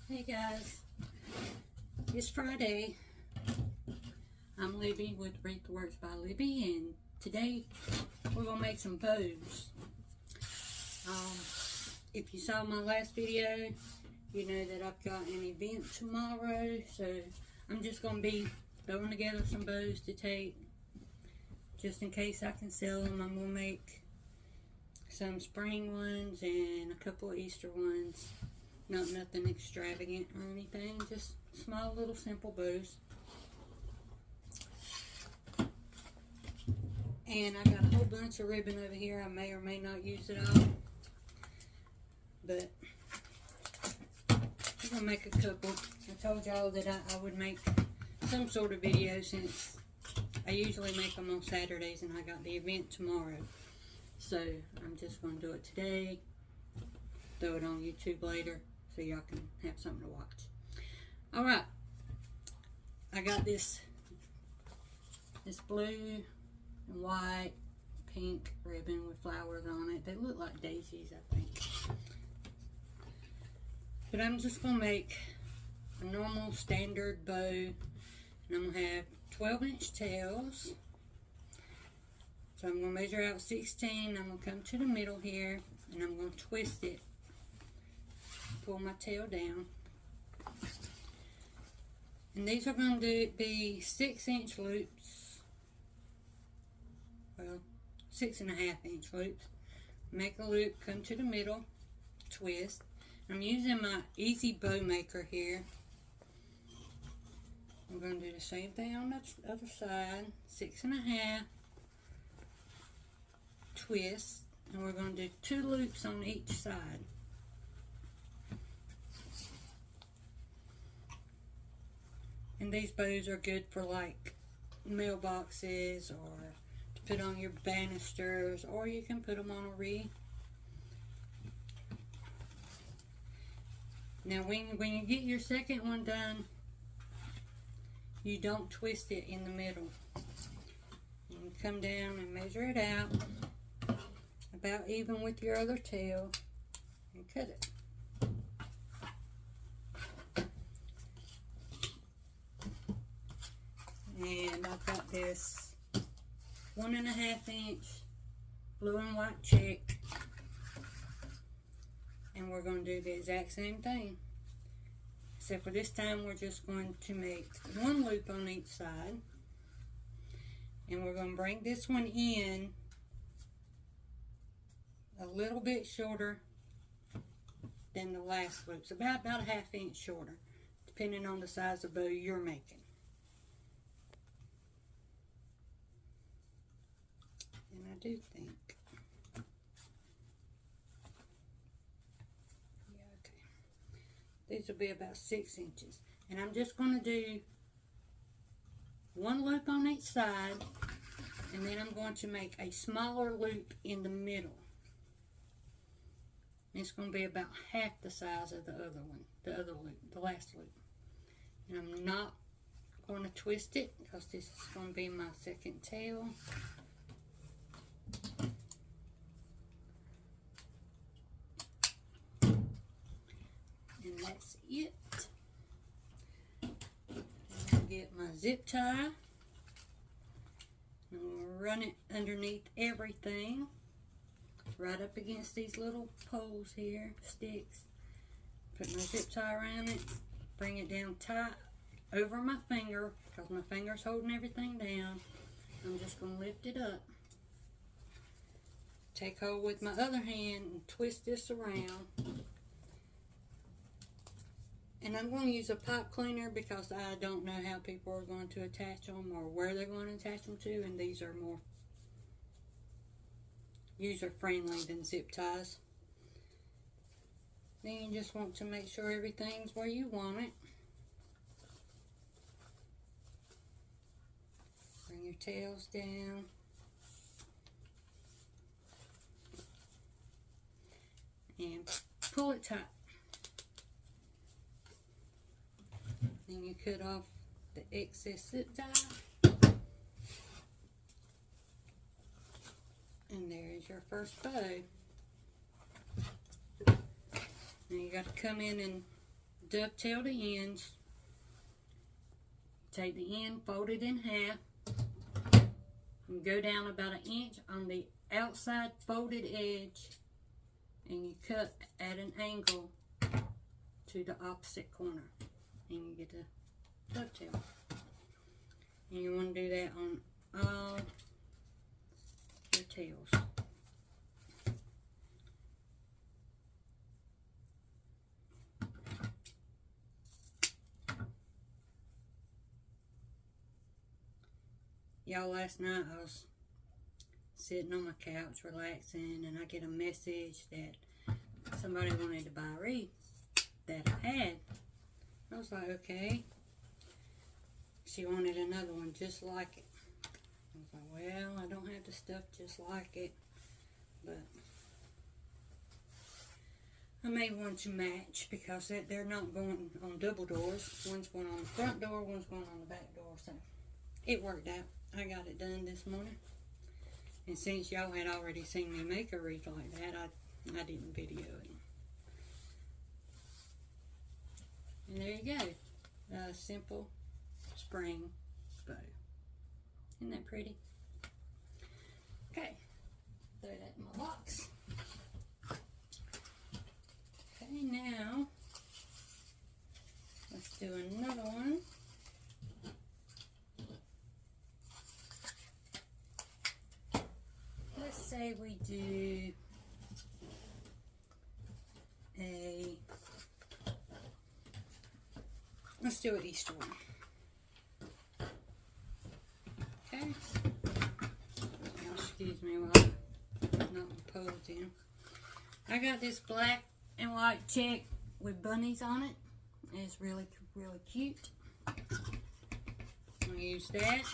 Hey guys, it's Friday. I'm Libby with Wreath Works by Libby, and today we're gonna make some bows. If you saw my last video, you know that I've got an event tomorrow, so I'm just gonna be throwing together some bows to take, just in case I can sell them. I'm gonna make some spring ones and a couple of Easter ones. Nothing extravagant or anything, just small little simple bows. And I got a whole bunch of ribbon over here. I may or may not use it all, but I'm gonna make a couple. I told y'all that I would make some sort of video, since I usually make them on Saturdays and I got the event tomorrow. So I'm just gonna do it today, throw it on YouTube later, so y'all can have something to watch. Alright, I got this blue and white, pink ribbon with flowers on it. They look like daisies, I think. But I'm just going to make a normal standard bow. And I'm going to have 12-inch tails. So I'm going to measure out 16. I'm going to come to the middle here, and I'm going to twist it. Pull my tail down. And these are going to be 6-inch loops. Well, 6.5-inch loops. Make a loop, come to the middle, twist. I'm using my Easy Bow Maker here. I'm going to do the same thing on the other side. 6.5, twist, and we're going to do 2 loops on each side. And these bows are good for like mailboxes, or to put on your banisters, or you can put them on a wreath. Now when you get your second one done, you don't twist it in the middle. You come down and measure it out about even with your other tail and cut it. And I've got this 1.5-inch blue and white check, and we're going to do the exact same thing, except for this time we're just going to make 1 loop on each side, and we're going to bring this one in a little bit shorter than the last loops, about a 1/2 inch shorter, depending on the size of bow you're making. And I do think, yeah, okay, these will be about 6 inches. And I'm just going to do 1 loop on each side, and then I'm going to make a smaller loop in the middle. And it's going to be about half the size of the other one, the other loop, the last loop. And I'm not going to twist it, because this is going to be my second tail. And that's it. I'll get my zip tie. I'm going to run it underneath everything, right up against these little poles here, sticks. Put my zip tie around it, bring it down tight over my finger, because my finger's holding everything down. I'm just going to lift it up. Take hold with my other hand and twist this around. And I'm going to use a pipe cleaner, because I don't know how people are going to attach them or where they're going to attach them to, and these are more user-friendly than zip ties. Then you just want to make sure everything's where you want it. Bring your tails down. And pull it tight. Then you cut off the excess zip tie. And there is your first bow. Now you got to come in and dovetail the ends. Take the end, fold it in half, and go down about 1 inch on the outside folded edge, and you cut at an angle to the opposite corner, and you get a dovetail. And you want to do that on all your tails. Y'all, last night I was sitting on my couch relaxing, and I get a message that somebody wanted to buy a wreath that I had. I was like, okay. She wanted another one just like it. I was like, well, I don't have the stuff just like it, but I made one to match because they're not going on double doors. One's going on the front door, one's going on the back door, so it worked out. I got it done this morning. And since y'all had already seen me make a wreath like that, I didn't video it. And there you go. A simple spring bow. Isn't that pretty? Okay. Throw that in my box. Okay, now let's do another one. Let's say we do let's do an Easter one. Okay. Excuse me while I'm not posed in. I got this black and white check with bunnies on it. It's really, really cute. I'm gonna use that.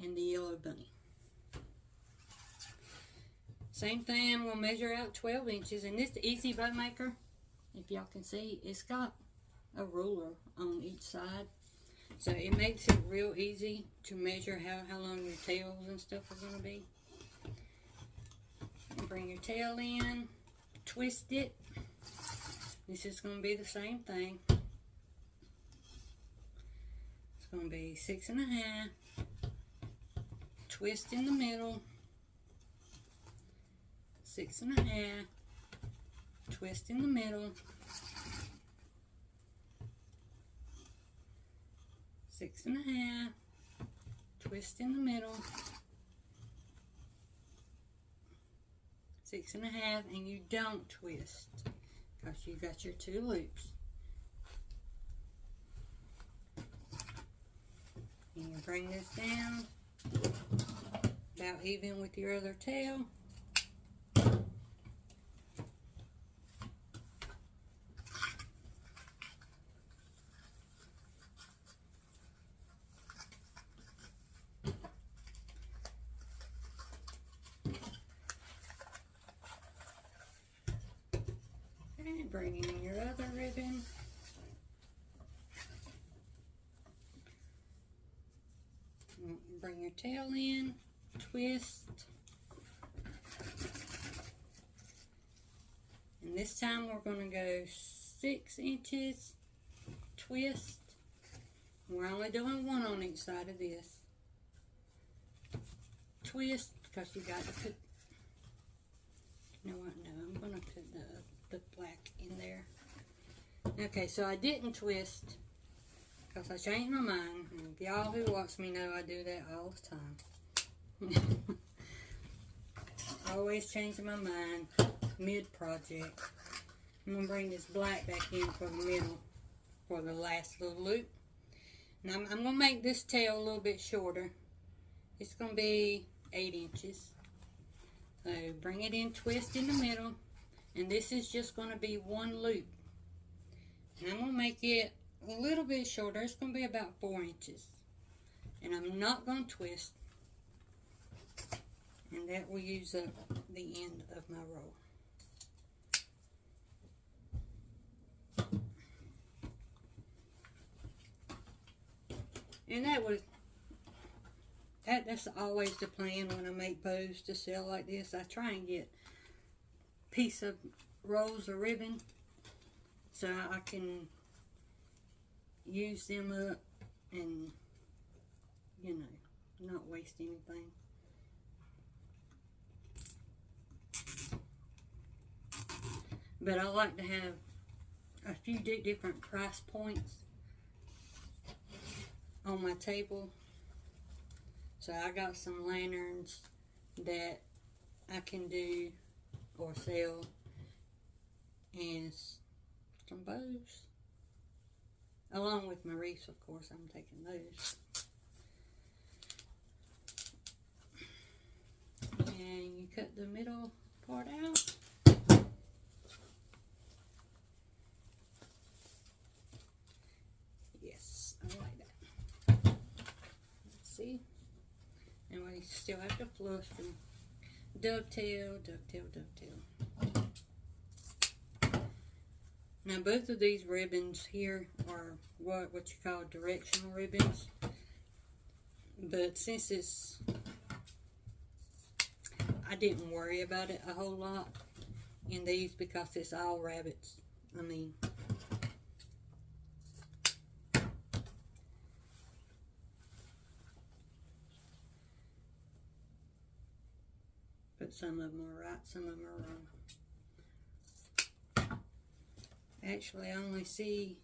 And the yellow bunny. Same thing, I'm going to measure out 12 inches. And this Easy Bow Maker, if y'all can see, it's got a ruler on each side. So it makes it real easy to measure how long your tails and stuff are going to be. And bring your tail in, twist it. This is going to be the same thing. It's going to be 6.5. Twist in the middle, 6.5, twist in the middle, 6.5, twist in the middle, 6.5, and you don't twist because you got your 2 loops. And you bring this down about even with your other tail. And bring in your other ribbon. Bring your tail in, twist, and this time we're going to go 6 inches, twist. We're only doing 1 on each side of this. Twist, because you got to put, you know what, no, I'm going to put the black in there. Okay, so I didn't twist because I changed my mind. And if y'all who watch me know I do that all the time. Always changing my mind mid-project. I'm going to bring this black back in for the middle, for the last little loop. Now I'm going to make this tail a little bit shorter. It's going to be 8 inches. So bring it in, twist in the middle, and this is just going to be 1 loop. And I'm going to make it a little bit shorter. It's going to be about 4 inches. And I'm not going to twist. And that will use up the end of my roll. And that's always the plan when I make bows to sell like this. I try and get a piece of rolls of ribbon so I can use them up and, you know, not waste anything. But I like to have a few different price points on my table. So I got some lanterns that I can do or sell, and some bows. Along with my wreaths, of course, I'm taking those. And you cut the middle part out. Yes, I like that. Let's see. And we still have to fluff and dovetail, dovetail, dovetail. Now both of these ribbons here are what you call directional ribbons. But since it's, I didn't worry about it a whole lot in these because it's all rabbits. I mean, but some of them are right, some of them are wrong. Actually, I only see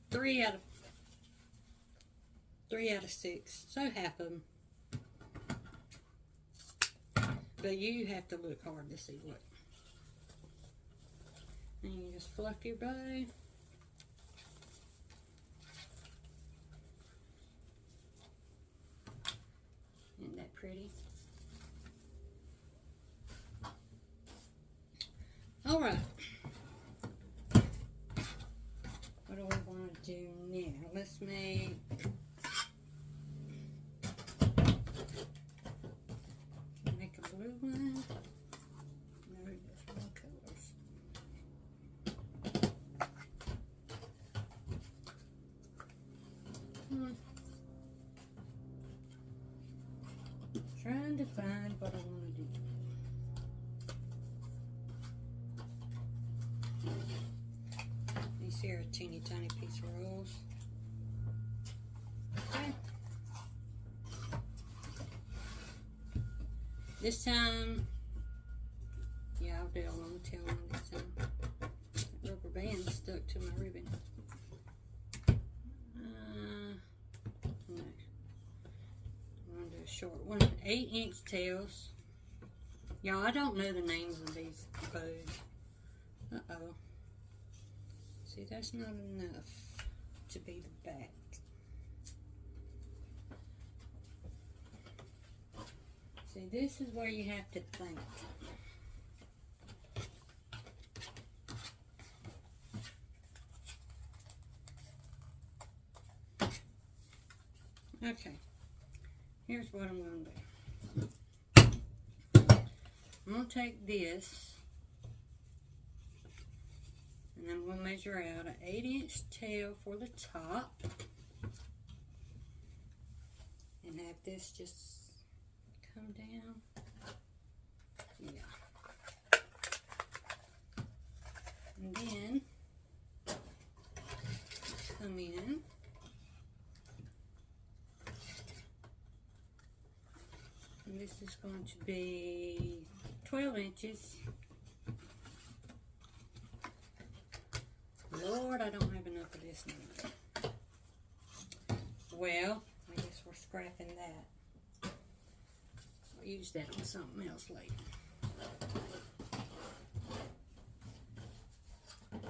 3 out of 6, so half of them. But you have to look hard to see what. And you just fluff your bow. Isn't that pretty? All right. What do we want to do now? Let's make a blue one. No, just one colors. Trying to find what I want to do. These here are teeny tiny piece of rolls. Okay. This time, yeah, I'll do a long tail one this time. That rubber band stuck to my ribbon. No. I'm going to do a short one. 8-inch tails. Y'all, I don't know the names of these bows. Uh-oh. See, that's not enough to be the back. See, this is where you have to think. Okay, here's what I'm going to do. I'm going to take this, and I'm going to measure out an 8-inch tail for the top, and have this just come down. Yeah. And then come in. And this is going to be 12 inches. Lord, I don't have enough of this now. Well, I guess we're scrapping that. I'll use that on something else later.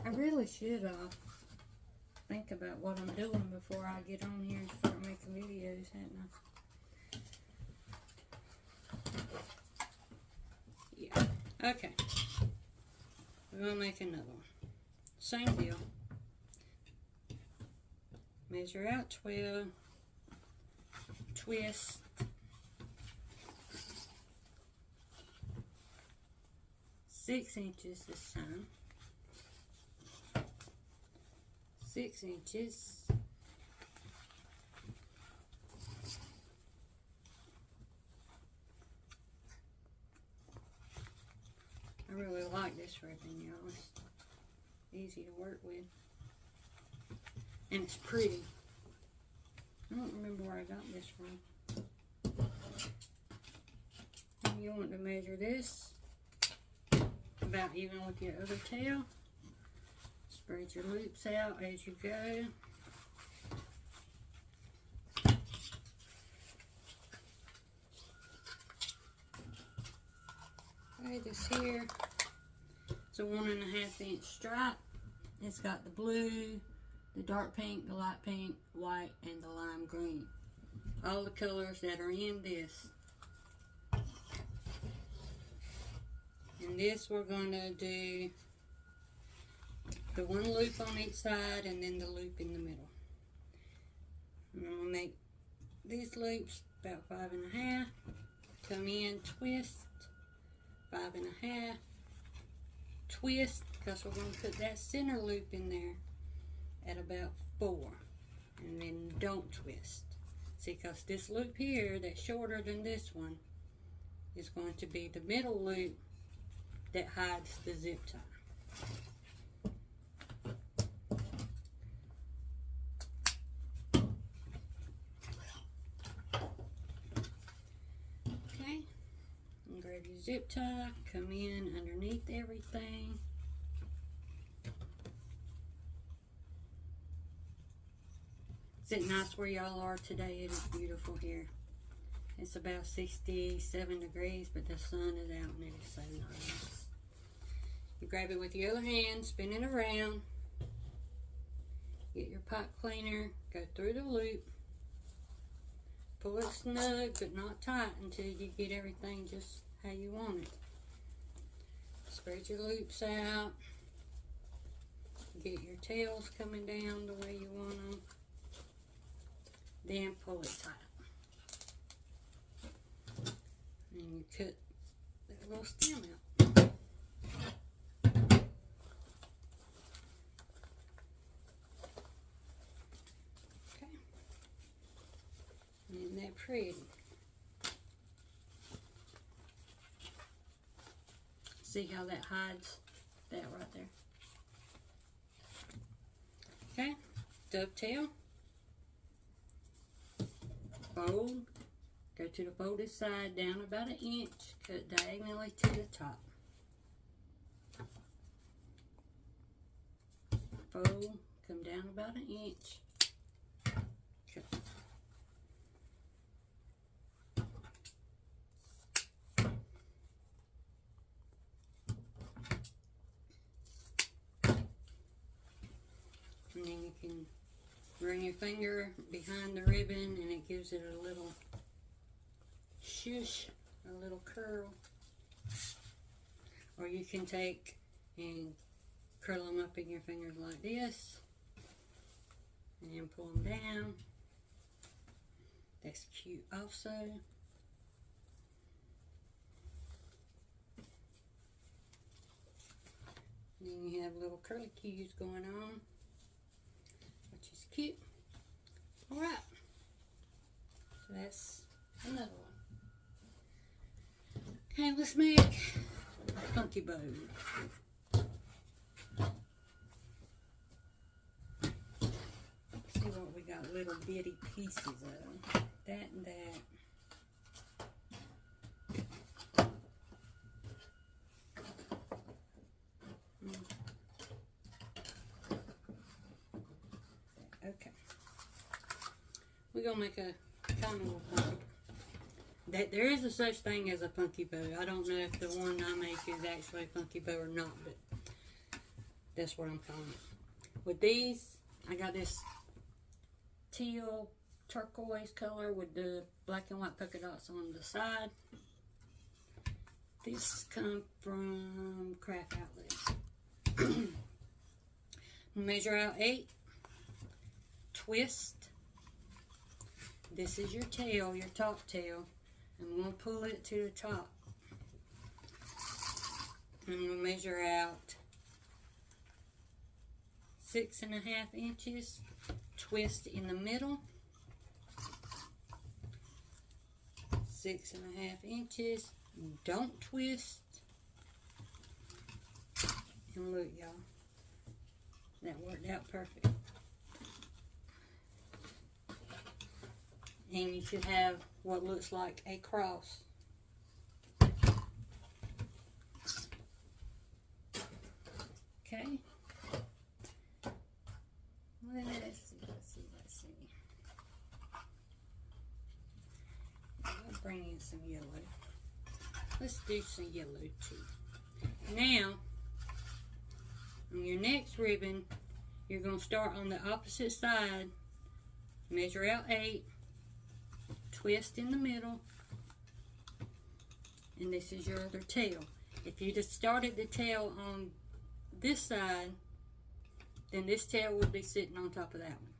I really should think about what I'm doing before I get on here and start making videos, hadn't I? Yeah. Okay. We're going to make another one. Same deal. Measure out 12. Twist. Six inches this time. 6 inches. I really like like this ribbon, y'all. It's easy to work with. And it's pretty. I don't remember where I got this from. And you want to measure this about even with your other tail. Spread your loops out as you go. Okay, this here, it's a 1.5 inch stripe. It's got the blue, the dark pink, the light pink, white, and the lime green. All the colors that are in this. And this we're going to do the one loop on each side and then the loop in the middle. And I'm going to make these loops about 5.5. Come in, twist, 5.5. Twist, because we're going to put that center loop in there at about 4. And then don't twist. See, because this loop here that's shorter than this one is going to be the middle loop that hides the zip tie. Okay, and grab your zip tie, come in underneath everything. Is it nice where y'all are today? It is beautiful here. It's about 67 degrees, but the sun is out and it is so nice. You grab it with your other hand, spin it around. Get your pipe cleaner, go through the loop. Pull it snug, but not tight until you get everything just how you want it. Spread your loops out. Get your tails coming down the way you want them. Then pull it tight. And you cut that little stem out. Okay. Isn't that pretty? See how that hides that right there? Okay, dovetail. Fold. Go to the folded side down about 1 inch, cut diagonally to the top. Fold, come down about 1 inch, cut. And then you can run your finger behind the ribbon and it gives it a little shush, a little curl. Or you can take and curl them up in your fingers like this and pull them down. That's cute also. Then you have little curly cues going on, which is cute. Alright, so that's another one. Okay, let's make a funky bow. See what we got, little bitty pieces of. That and that. Okay. We're going to make a kind of a funky. There is a such thing as a funky bow. I don't know if the one I make is actually a funky bow or not, but that's what I'm calling it. With these, I got this teal turquoise color with the black and white polka dots on the side. These come from Craft Outlet. Measure out 8. Twist. This is your tail, your top tail. And we'll pull it to the top. And we'll measure out 6.5 inches. Twist in the middle. 6.5 inches. Don't twist. And look, y'all, that worked out perfect. And you should have what looks like a cross. Okay. Let's see. I'll bring in some yellow. Let's do some yellow too. Now, on your next ribbon, you're going to start on the opposite side. Measure out 8. Twist in the middle. And this is your other tail. If you just started the tail on this side, then this tail will be sitting on top of that one.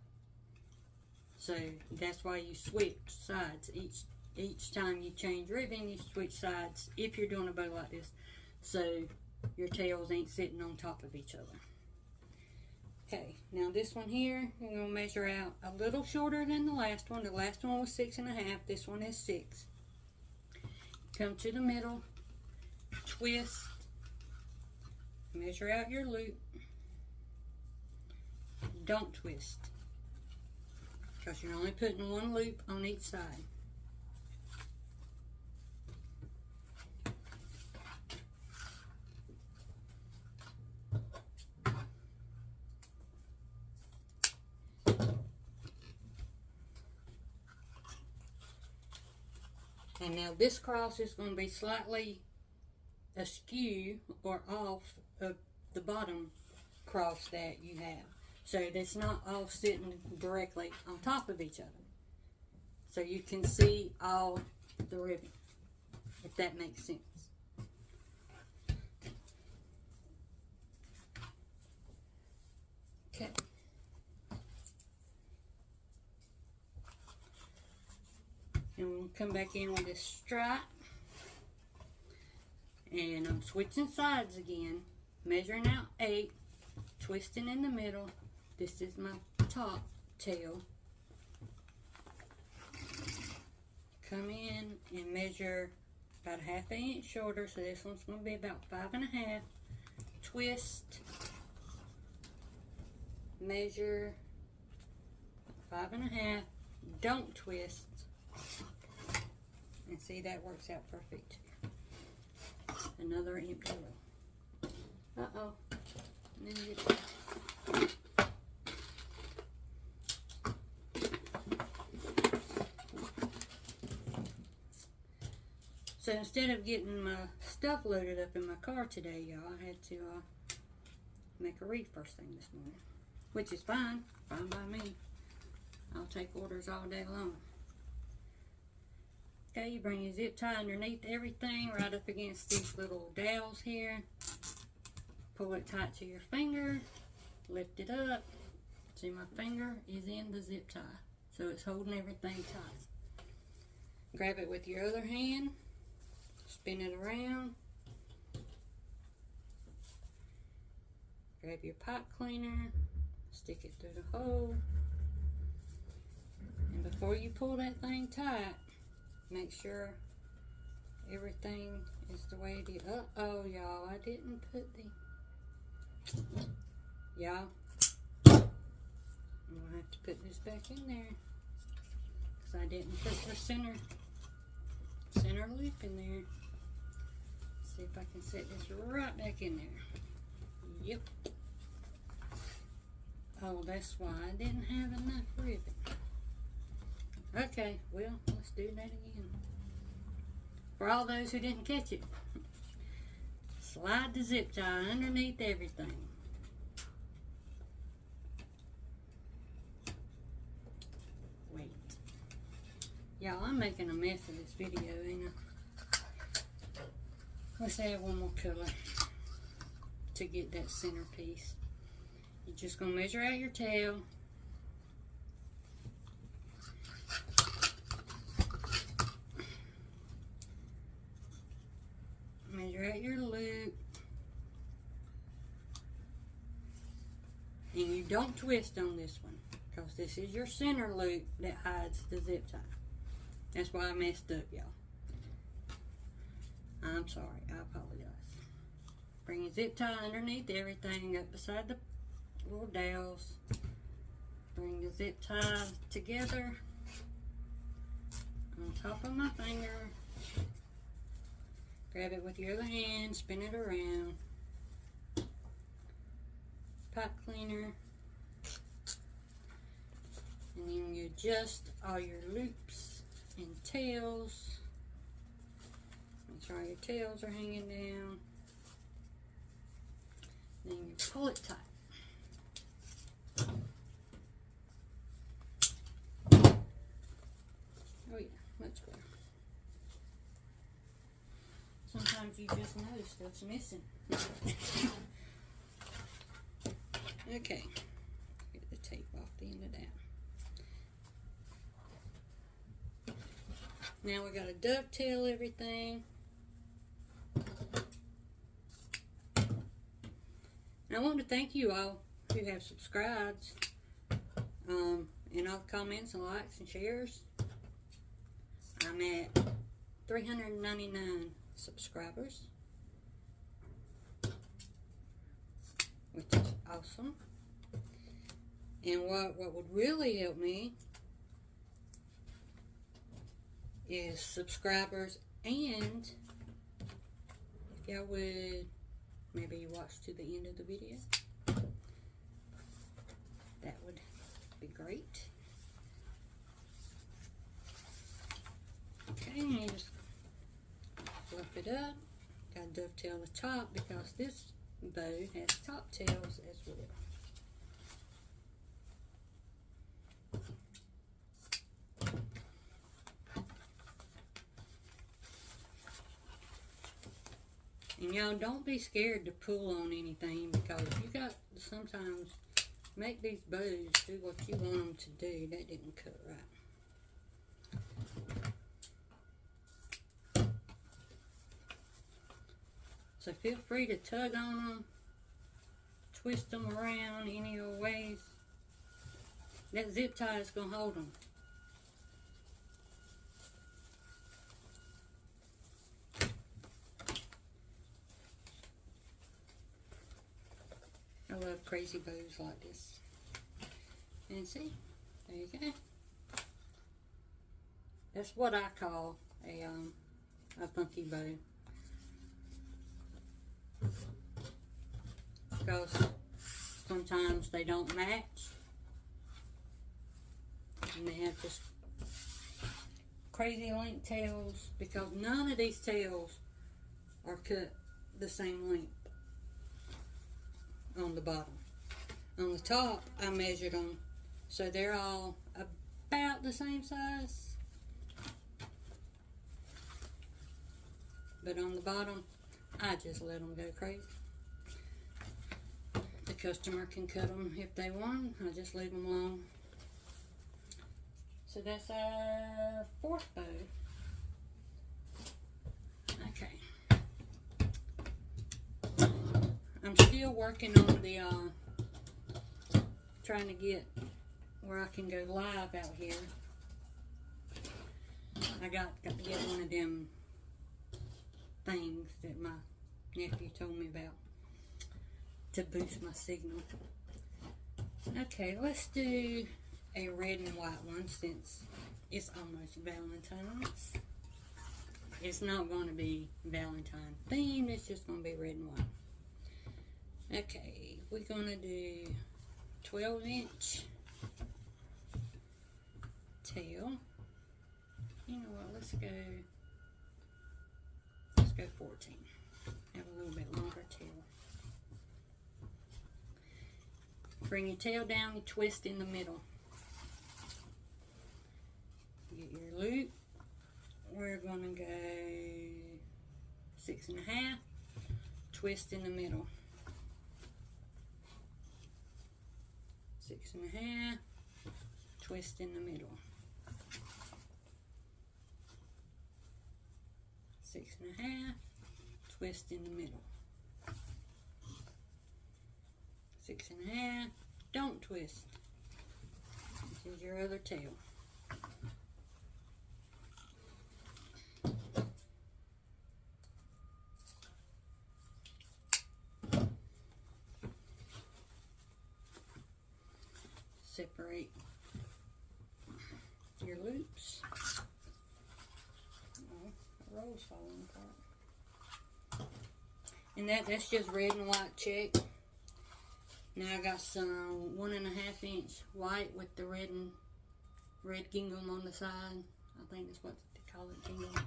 So that's why you switch sides. Each time you change ribbon, you switch sides if you're doing a bow like this. So your tails ain't sitting on top of each other. Okay, now this one here, you're going to measure out a little shorter than the last one. The last one was 6.5. This one is 6. Come to the middle, twist, measure out your loop. Don't twist, because you're only putting one loop on each side. And now this cross is going to be slightly askew or off of the bottom cross that you have. So that's not all sitting directly on top of each other. So you can see all the ribbon, if that makes sense. Okay. And we'll come back in with this stripe. And I'm switching sides again, measuring out 8, twisting in the middle. This is my top tail. Come in and measure about a 1/2 inch shorter, so this one's going to be about 5.5. Twist, measure 5.5. Don't twist. And see, that works out perfect. Another empty row. Uh-oh. And then so instead of getting my stuff loaded up in my car today, y'all, I had to make a wreath first thing this morning. Which is fine. Fine by me. I'll take orders all day long. Okay, you bring your zip tie underneath everything, right up against these little dowels here. Pull it tight to your finger, lift it up. See, my finger is in the zip tie, so it's holding everything tight. Grab it with your other hand, spin it around. Grab your pipe cleaner, stick it through the hole. And before you pull that thing tight, make sure everything is the way it is. Uh-oh, y'all, I didn't put the... Y'all, I'm going to have to put this back in there, because I didn't put the center loop in there. Let's see if I can set this right back in there. Yep. Oh, that's why I didn't have enough ribbon. Okay, well, let's do that again. For all those who didn't catch it, slide the zip tie underneath everything. Wait. Y'all, I'm making a mess of this video, ain't I? Let's add one more color to get that center piece. You're just going to measure out your tail. Measure out your loop. And you don't twist on this one, because this is your center loop that hides the zip tie. That's why I messed up, y'all. I'm sorry. I apologize. Bring your zip tie underneath everything up beside the little dowels. Bring the zip tie together on top of my finger. Grab it with your other hand, spin it around. Pipe cleaner. And then you adjust all your loops and tails. Make sure your tails are hanging down. Then you pull it tight. Oh yeah, much better. Sometimes you just notice stuff's missing. Okay, get the tape off the end of that. Now we gotta dovetail everything. And I want to thank you all who have subscribed, and all the comments and likes and shares. I'm at 399 subscribers, which is awesome. And what would really help me is subscribers, and if y'all would maybe watch to the end of the video, that would be great. Okay, and you just fluff it up. Gotta dovetail the top because this bow has top tails as well. And y'all don't be scared to pull on anything, because you got to sometimes make these bows do what you want them to do. That didn't cut right. So feel free to tug on them, twist them around any old ways. That zip tie is going to hold them. I love crazy bows like this. And see, there you go. That's what I call a funky bow. Because sometimes they don't match. And they have just crazy length tails, because none of these tails are cut the same length on the bottom. On the top, I measured them, so they're all about the same size. But on the bottom, I just let them go crazy. The customer can cut them if they want. I just leave them alone. So that's a fourth bow. Okay. I'm still working on the, trying to get where I can go live out here. I got to get one of them things that my nephew told me about to boost my signal. Okay, let's do a red and white one since it's almost Valentine's. It's not going to be Valentine themed, it's just going to be red and white. Okay, we're going to do 12-inch tail. You know what, let's go 14. Have a little bit longer tail. Bring your tail down and twist in the middle. Get your loop. We're going to go 6 1/2. Twist in the middle. 6 1/2. Twist in the middle. 6 1/2. Twist in the middle. 6 1/2. Don't twist. This is your other tail. separate your loops. Oh, the roll's falling apart. And that's just red and white check. Now I got some 1.5 inch white with the red gingham on the side. I think that's what they call it, gingham.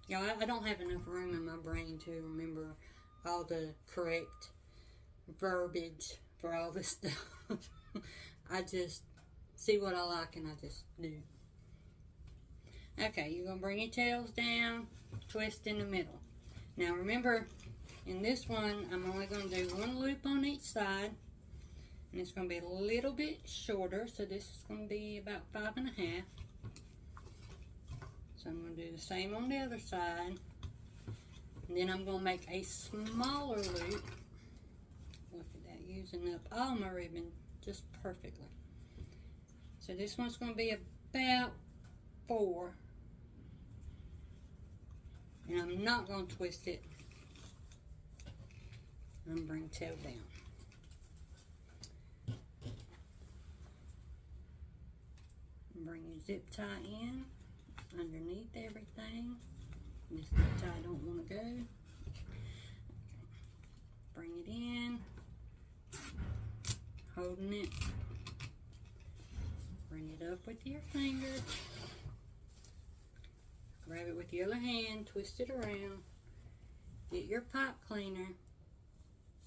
Yeah, I don't have enough room in my brain to remember all the correct verbiage for all this stuff. I just see what I like and I just do. Okay, you're going to bring your tails down, twist in the middle. Now remember, in this one, I'm only going to do one loop on each side. And it's going to be a little bit shorter, so this is going to be about 5.5. So I'm going to do the same on the other side. And then I'm going to make a smaller loop. Look at that, using up all my ribbon just perfectly. So this one's going to be about 4. And I'm not going to twist it. I'm going to bring tail down. Bring your zip tie in underneath everything. This zip tie don't want to go. Okay. Bring it in, holding it. Bring it up with your finger. Grab it with your other hand, twist it around. Get your pipe cleaner.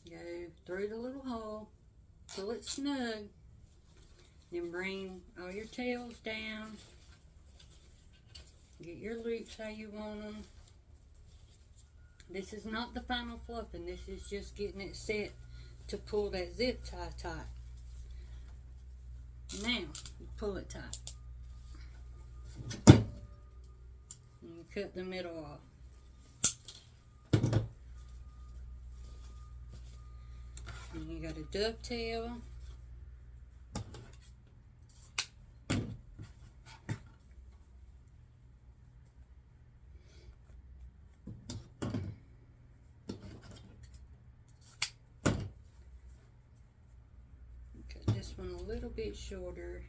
Go through the little hole, pull it snug. Then bring all your tails down. Get your loops how you want them. This is not the final fluffing. This is just getting it set to pull that zip tie tight. Now, you pull it tight. And you cut the middle off. And you got a dovetail. This one a little bit shorter.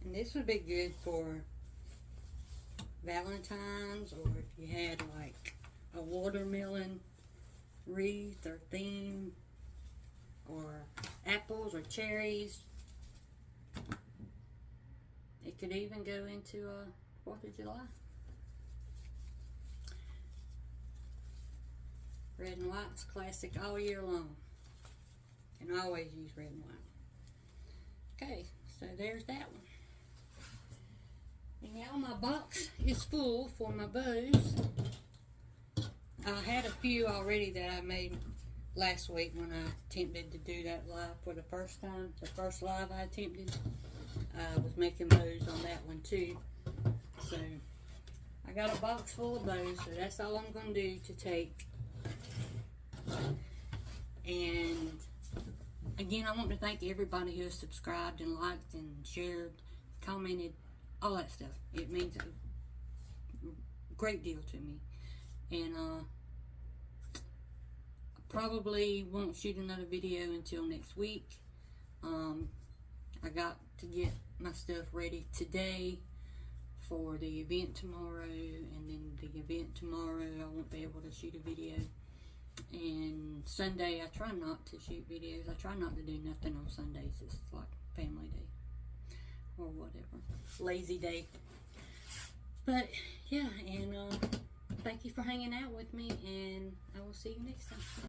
And this would be good for Valentine's, or if you had like a watermelon wreath or theme, or apples or cherries. It could even go into 4th of July. Red and white's classic all year long. Can always use red and white. Okay, so there's that one. And now my box is full for my bows. I had a few already that I made last week when I attempted to do that live for the first time. The first live I attempted. I was making bows on that one too. So I got a box full of bows, so that's all I'm going to do to take. And again, I want to thank everybody who has subscribed and liked and shared, commented, all that stuff. It means a great deal to me. And I probably won't shoot another video until next week. I got to get my stuff ready today for the event tomorrow, and then the event tomorrow I won't be able to shoot a video. And Sunday I try not to shoot videos. I try not to do nothing on Sundays. It's like family day or whatever, lazy day. But yeah, and thank you for hanging out with me, and I will see you next time.